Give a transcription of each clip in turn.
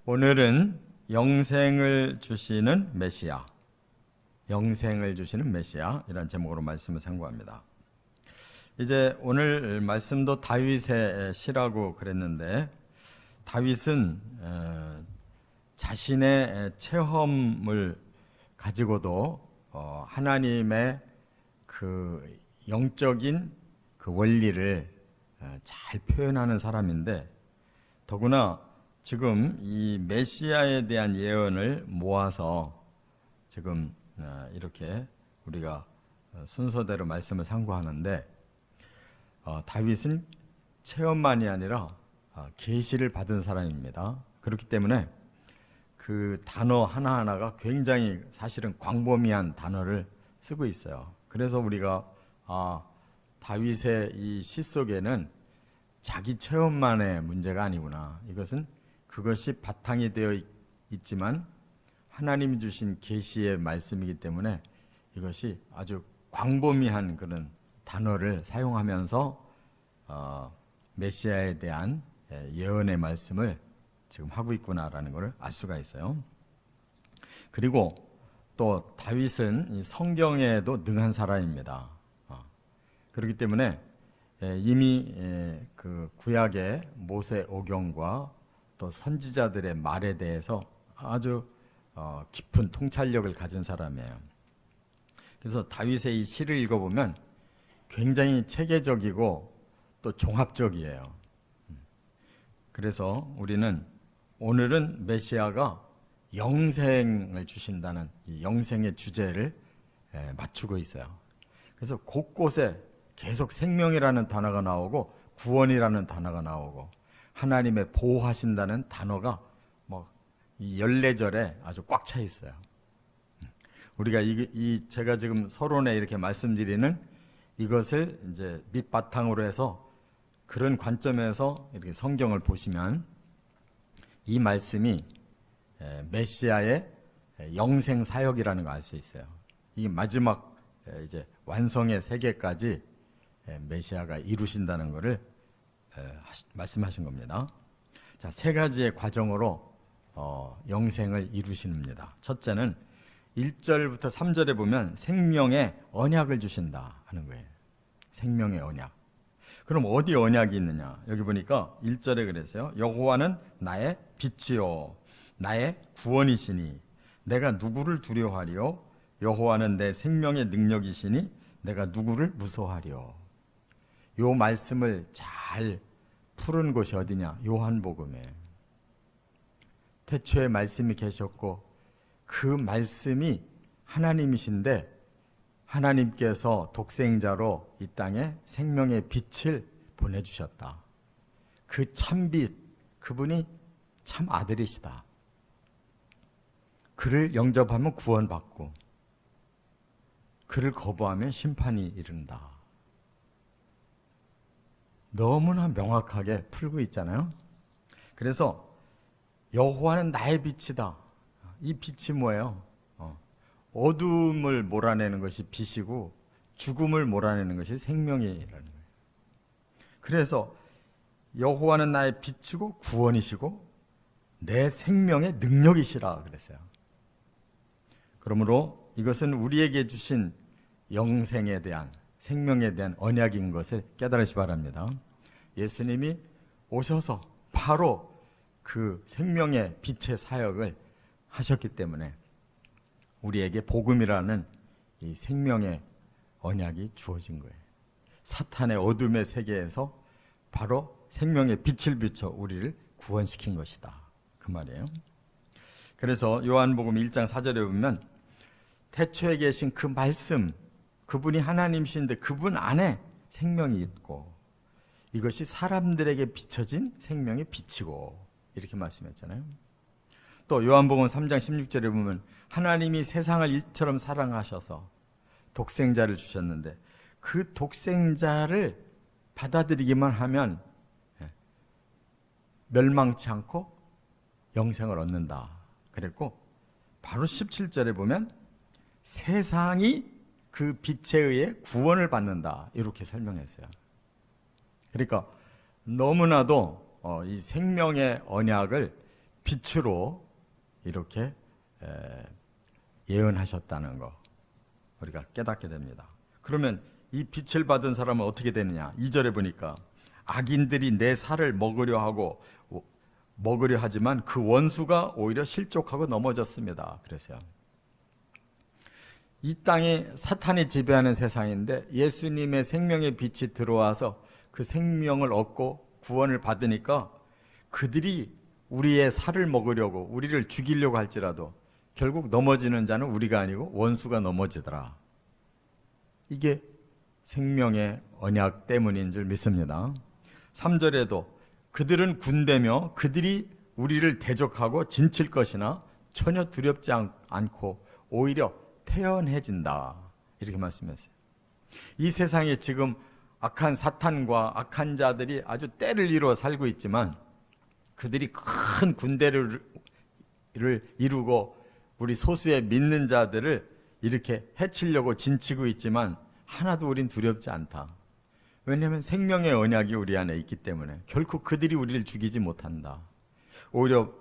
오늘은 영생을 주시는 메시아, 영생을 주시는 메시아 이란 제목으로 말씀을 상고합니다. 이제 오늘 말씀도 다윗의 시라고 그랬는데, 다윗은 자신의 체험을 가지고도 하나님의 그 영적인 그 원리를 잘 표현하는 사람인데, 더구나 지금 이 메시아에 대한 예언을 모아서 지금 이렇게 우리가 순서대로 말씀을 상고하는데, 다윗은 체험만이 아니라 계시를 받은 사람입니다. 그렇기 때문에 그 단어 하나하나가 굉장히 사실은 광범위한 단어를 쓰고 있어요. 그래서 우리가 다윗의 이 시 속에는 자기 체험만의 문제가 아니구나, 이것은 그것이 바탕이 되어 있지만 하나님이 주신 계시의 말씀이기 때문에 이것이 아주 광범위한 그런 단어를 사용하면서 메시아에 대한 예언의 말씀을 지금 하고 있구나라는 것을 알 수가 있어요. 그리고 또 다윗은 성경에도 능한 사람입니다. 그렇기 때문에 이미 그 구약의 모세 오경과 또 선지자들의 말에 대해서 아주 깊은 통찰력을 가진 사람이에요. 그래서 다윗의 이 시를 읽어보면 굉장히 체계적이고 또 종합적이에요. 그래서 우리는 오늘은 메시아가 영생을 주신다는 이 영생의 주제를 맞추고 있어요. 그래서 곳곳에 계속 생명이라는 단어가 나오고 구원이라는 단어가 나오고 하나님의 보호하신다는 단어가 이 14절에 아주 꽉 차 있어요. 우리가 제가 지금 서론에 이렇게 말씀드리는 이것을 이제 밑바탕으로 해서 그런 관점에서 이렇게 성경을 보시면 이 말씀이 메시아의 영생 사역이라는 걸 알 수 있어요. 이 마지막 이제 완성의 세계까지 메시아가 이루신다는 것을 말씀하신 겁니다. 자, 세 가지의 과정으로 영생을 이루십니다. 첫째는 1절부터 3절에 보면 생명의 언약을 주신다 하는 거예요. 생명의 언약. 그럼 어디 언약이 있느냐? 여기 보니까 1절에 그랬어요. 여호와는 나의 빛이요 나의 구원이시니 내가 누구를 두려워하리요? 여호와는 내 생명의 능력이시니 내가 누구를 무서워하리요? 요 말씀을 잘 푸른 곳이 어디냐? 요한복음에 태초에 말씀이 계셨고 그 말씀이 하나님이신데 하나님께서 독생자로 이 땅에 생명의 빛을 보내주셨다. 그 참빛, 그분이 참 아들이시다. 그를 영접하면 구원받고 그를 거부하면 심판이 이른다. 너무나 명확하게 풀고 있잖아요. 그래서 여호와는 나의 빛이다. 이 빛이 뭐예요? 어둠을 몰아내는 것이 빛이고 죽음을 몰아내는 것이 생명이라는 거예요. 그래서 여호와는 나의 빛이고 구원이시고 내 생명의 능력이시라 그랬어요. 그러므로 이것은 우리에게 주신 영생에 대한, 생명에 대한 언약인 것을 깨달으시 바랍니다. 예수님이 오셔서 바로 그 생명의 빛의 사역을 하셨기 때문에 우리에게 복음이라는 이 생명의 언약이 주어진 거예요. 사탄의 어둠의 세계에서 바로 생명의 빛을 비춰 우리를 구원시킨 것이다, 그 말이에요. 그래서 요한복음 1장 4절에 보면 태초에 계신 그 말씀, 그분이 하나님이신데 그분 안에 생명이 있고 이것이 사람들에게 비춰진 생명의 빛이고, 이렇게 말씀했잖아요. 또 요한복음 3장 16절에 보면 하나님이 세상을 일처럼 사랑하셔서 독생자를 주셨는데 그 독생자를 받아들이기만 하면 멸망치 않고 영생을 얻는다 그랬고, 바로 17절에 보면 세상이 그 빛에 의해 구원을 받는다, 이렇게 설명했어요. 그러니까 너무나도 이 생명의 언약을 빛으로 이렇게 예언하셨다는 거 우리가 깨닫게 됩니다. 그러면 이 빛을 받은 사람은 어떻게 되느냐? 2절에 보니까 악인들이 내 살을 먹으려 하지만 그 원수가 오히려 실족하고 넘어졌습니다. 그래서요. 이 땅이 사탄이 지배하는 세상인데 예수님의 생명의 빛이 들어와서 그 생명을 얻고 구원을 받으니까 그들이 우리의 살을 먹으려고 우리를 죽이려고 할지라도 결국 넘어지는 자는 우리가 아니고 원수가 넘어지더라. 이게 생명의 언약 때문인 줄 믿습니다. 3절에도 그들은 군대며 그들이 우리를 대적하고 진칠 것이나 전혀 두렵지 않고 오히려 태연해진다. 이렇게 말씀했어요. 이 세상에 지금 악한 사탄과 악한 자들이 아주 때를 이루어 살고 있지만 그들이 큰 군대를 이루고 우리 소수의 믿는 자들을 이렇게 해치려고 진치고 있지만 하나도 우린 두렵지 않다. 왜냐하면 생명의 언약이 우리 안에 있기 때문에 결코 그들이 우리를 죽이지 못한다. 오히려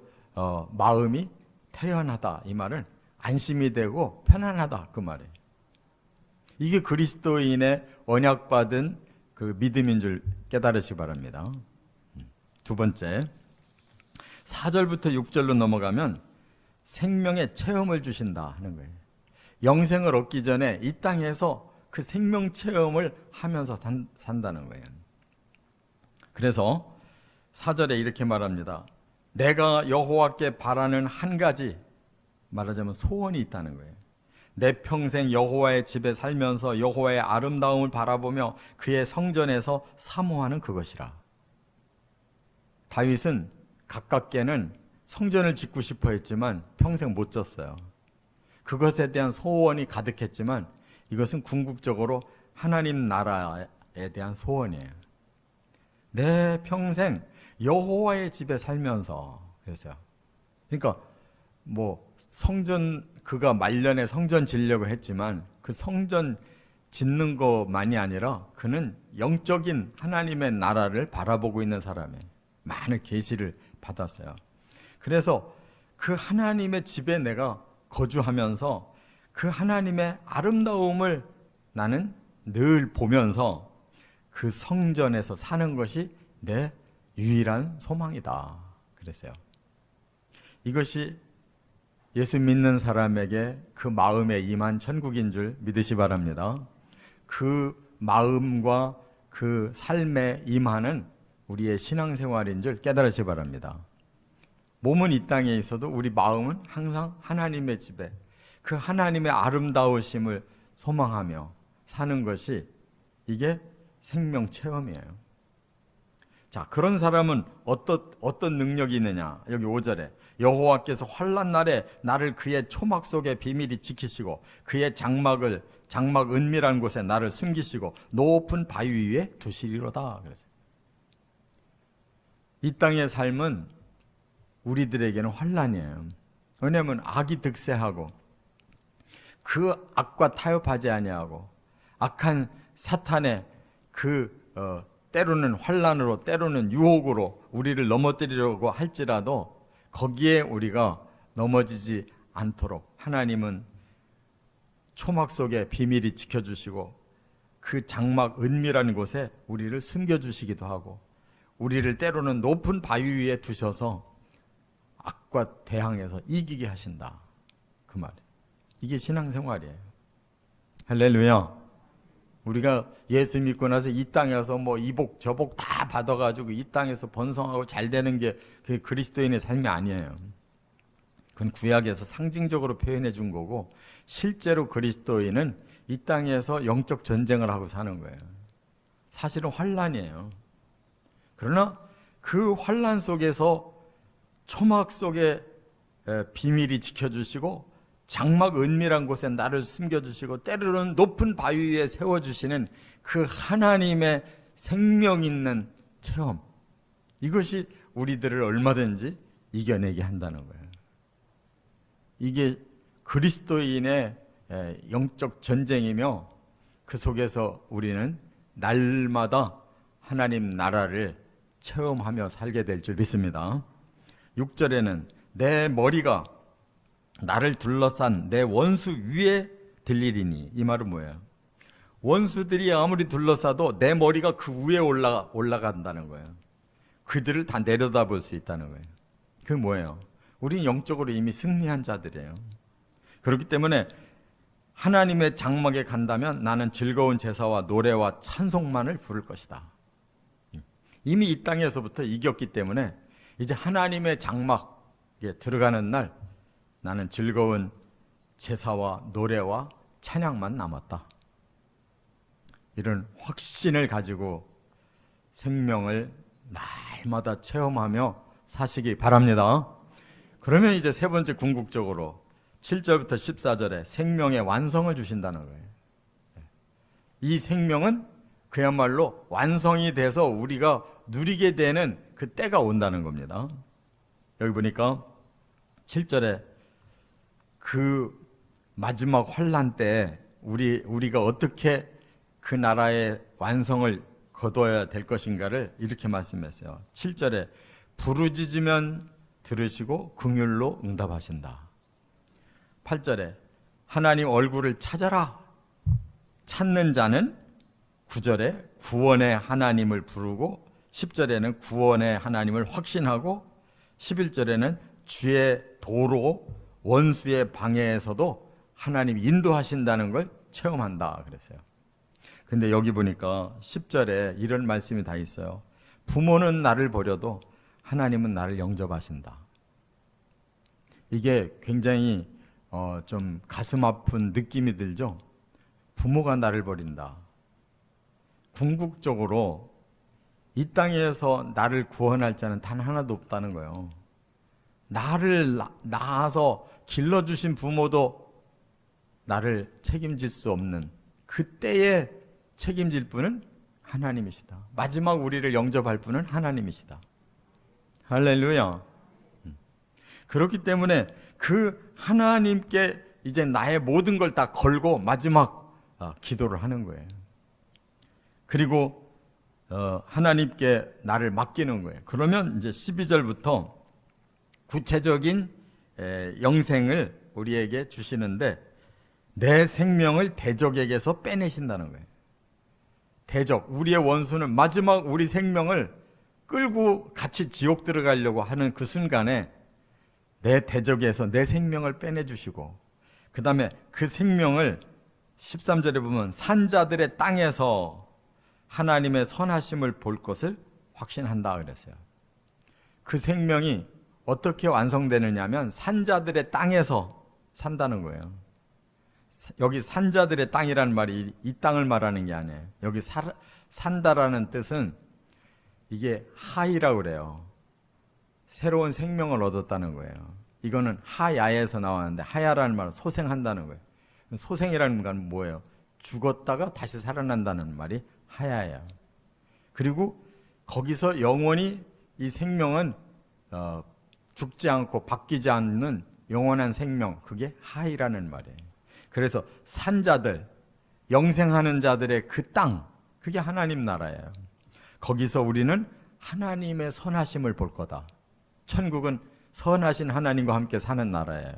마음이 태연하다. 이 말은 안심이 되고 편안하다. 그 말이에요. 이게 그리스도인의 언약받은 그 믿음인 줄 깨달으시기 바랍니다. 두 번째, 4절부터 6절로 넘어가면 생명의 체험을 주신다 하는 거예요. 영생을 얻기 전에 이 땅에서 그 생명 체험을 하면서 산다는 거예요. 그래서 4절에 이렇게 말합니다. 내가 여호와께 바라는 한 가지, 말하자면 소원이 있다는 거예요. 내 평생 여호와의 집에 살면서 여호와의 아름다움을 바라보며 그의 성전에서 사모하는 그것이라. 다윗은 가깝게는 성전을 짓고 싶어 했지만 평생 못 졌어요. 그것에 대한 소원이 가득했지만 이것은 궁극적으로 하나님 나라에 대한 소원이에요. 내 평생 여호와의 집에 살면서 그랬어요. 그러니까 뭐 성전 그가 말년에 성전 지으려고 했지만 그 성전 짓는 것만이 아니라 그는 영적인 하나님의 나라를 바라보고 있는 사람이에요. 많은 계시를 받았어요. 그래서 그 하나님의 집에 내가 거주하면서 그 하나님의 아름다움을 나는 늘 보면서 그 성전에서 사는 것이 내 유일한 소망이다. 그랬어요. 이것이 예수 믿는 사람에게 그 마음에 임한 천국인 줄 믿으시 바랍니다. 그 마음과 그 삶에 임하는 우리의 신앙생활인 줄 깨달으시 바랍니다. 몸은 이 땅에 있어도 우리 마음은 항상 하나님의 집에 그 하나님의 아름다우심을 소망하며 사는 것이 이게 생명 체험이에요. 자, 그런 사람은 어떤 능력이 있느냐? 여기 5절에 여호와께서 환난 날에 나를 그의 초막 속에 비밀히 지키시고 그의 장막 은밀한 곳에 나를 숨기시고 높은 바위 위에 두시리로다. 그랬어요. 이 땅의 삶은 우리들에게는 환난이에요. 왜냐하면 악이 득세하고 그 악과 타협하지 아니하고 악한 사탄의 때로는 환난으로 때로는 유혹으로 우리를 넘어뜨리려고 할지라도 거기에 우리가 넘어지지 않도록 하나님은 초막 속에 비밀히 지켜주시고 그 장막 은밀한 곳에 우리를 숨겨주시기도 하고 우리를 때로는 높은 바위 위에 두셔서 악과 대항해서 이기게 하신다. 그 말이에요. 이게 신앙생활이에요. 할렐루야. 우리가 예수 믿고 나서 이 땅에서 뭐 이복 저복 다 받아가지고 이 땅에서 번성하고 잘 되는 게 그 그리스도인의 삶이 아니에요. 그건 구약에서 상징적으로 표현해 준 거고 실제로 그리스도인은 이 땅에서 영적 전쟁을 하고 사는 거예요. 사실은 환난이에요. 그러나 그 환난 속에서 초막 속에 비밀이 지켜주시고 장막 은밀한 곳에 나를 숨겨주시고 때로는 높은 바위 위에 세워주시는 그 하나님의 생명 있는 체험, 이것이 우리들을 얼마든지 이겨내게 한다는 거예요. 이게 그리스도인의 영적 전쟁이며 그 속에서 우리는 날마다 하나님 나라를 체험하며 살게 될 줄 믿습니다. 6절에는 내 머리가 나를 둘러싼 내 원수 위에 들리리니. 이 말은 뭐예요? 원수들이 아무리 둘러싸도 내 머리가 그 위에 올라간다는 거예요. 그들을 다 내려다볼 수 있다는 거예요. 그게 뭐예요? 우리는 영적으로 이미 승리한 자들이에요. 그렇기 때문에 하나님의 장막에 간다면 나는 즐거운 제사와 노래와 찬송만을 부를 것이다. 이미 이 땅에서부터 이겼기 때문에 이제 하나님의 장막에 들어가는 날 나는 즐거운 제사와 노래와 찬양만 남았다. 이런 확신을 가지고 생명을 날마다 체험하며 사시기 바랍니다. 그러면 이제 세 번째 궁극적으로 7절부터 14절에 생명의 완성을 주신다는 거예요. 이 생명은 그야말로 완성이 돼서 우리가 누리게 되는 그 때가 온다는 겁니다. 여기 보니까 7절에 그 마지막 환난 때 우리가 어떻게 그 나라의 완성을 거둬야 될 것인가를 이렇게 말씀했어요. 7절에 부르짖으면 들으시고 긍휼로 응답하신다. 8절에 하나님 얼굴을 찾아라. 찾는 자는 9절에 구원의 하나님을 부르고 10절에는 구원의 하나님을 확신하고 11절에는 주의 도로 원수의 방해에서도 하나님이 인도하신다는 걸 체험한다 그랬어요. 근데 여기 보니까 10절에 이런 말씀이 다 있어요. 부모는 나를 버려도 하나님은 나를 영접하신다. 이게 굉장히 좀 가슴 아픈 느낌이 들죠. 부모가 나를 버린다. 궁극적으로 이 땅에서 나를 구원할 자는 단 하나도 없다는 거예요. 나를 낳아서 길러주신 부모도 나를 책임질 수 없는 그때에 책임질 분은 하나님이시다. 마지막 우리를 영접할 분은 하나님이시다. 할렐루야. 그렇기 때문에 그 하나님께 이제 나의 모든 걸 다 걸고 마지막 기도를 하는 거예요. 그리고 하나님께 나를 맡기는 거예요. 그러면 이제 12절부터 구체적인 영생을 우리에게 주시는데 내 생명을 대적에게서 빼내신다는 거예요. 대적, 우리의 원수는 마지막 우리 생명을 끌고 같이 지옥 들어가려고 하는 그 순간에 내 대적에서 내 생명을 빼내주시고 그 다음에 그 생명을 13절에 보면 산자들의 땅에서 하나님의 선하심을 볼 것을 확신한다 그랬어요. 그 생명이 어떻게 완성되느냐 하면 산자들의 땅에서 산다는 거예요. 여기 산자들의 땅이라는 말이 이 땅을 말하는 게 아니에요. 여기 산다라는 뜻은 이게 하이라고 그래요. 새로운 생명을 얻었다는 거예요. 이거는 하야에서 나왔는데 하야라는 말은 소생한다는 거예요. 소생이라는 건 뭐예요? 죽었다가 다시 살아난다는 말이 하야예요. 그리고 거기서 영원히 이 생명은 죽지 않고 바뀌지 않는 영원한 생명, 그게 하이라는 말이에요. 그래서 산자들, 영생하는 자들의 그 땅, 그게 하나님 나라예요. 거기서 우리는 하나님의 선하심을 볼 거다. 천국은 선하신 하나님과 함께 사는 나라예요.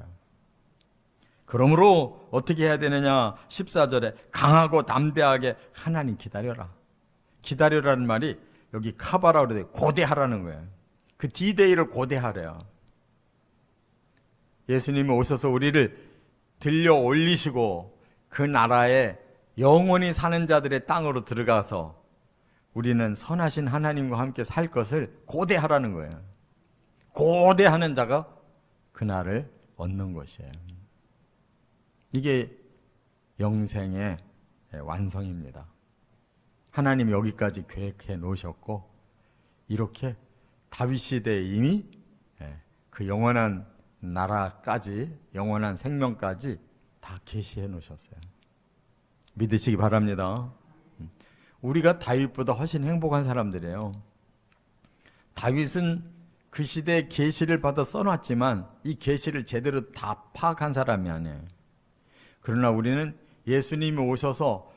그러므로 어떻게 해야 되느냐? 14절에 강하고 담대하게 하나님 기다려라. 기다려라는 말이 여기 카바라고 그래요. 고대하라는 거예요. 그 디데이를 고대하래요. 예수님이 오셔서 우리를 들려 올리시고 그 나라에 영원히 사는 자들의 땅으로 들어가서 우리는 선하신 하나님과 함께 살 것을 고대하라는 거예요. 고대하는 자가 그날을 얻는 것이에요. 이게 영생의 완성입니다. 하나님이 여기까지 계획해 놓으셨고 이렇게 다윗 시대에 이미 그 영원한 나라까지 영원한 생명까지 다 계시해 놓으셨어요. 믿으시기 바랍니다. 우리가 다윗보다 훨씬 행복한 사람들이에요. 다윗은 그 시대에 계시를 받아 써놨지만 이 계시를 제대로 다 파악한 사람이 아니에요. 그러나 우리는 예수님이 오셔서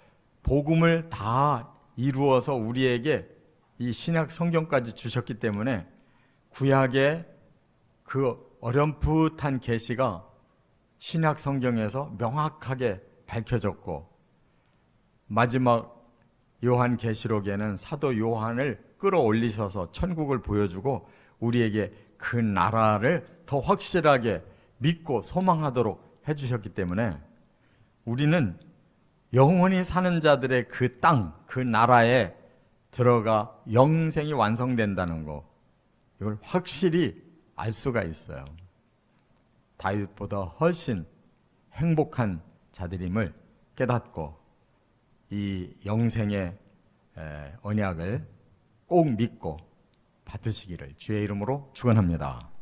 복음을 다 이루어서 우리에게 이 신약 성경까지 주셨기 때문에 구약의 그 어렴풋한 계시가 신약 성경에서 명확하게 밝혀졌고, 마지막 요한 계시록에는 사도 요한을 끌어올리셔서 천국을 보여주고 우리에게 그 나라를 더 확실하게 믿고 소망하도록 해주셨기 때문에 우리는 영원히 사는 자들의 그 땅, 그 나라에 들어가 영생이 완성된다는 거, 이걸 확실히 알 수가 있어요. 다윗보다 훨씬 행복한 자들임을 깨닫고 이 영생의 언약을 꼭 믿고 받으시기를 주의 이름으로 축원합니다.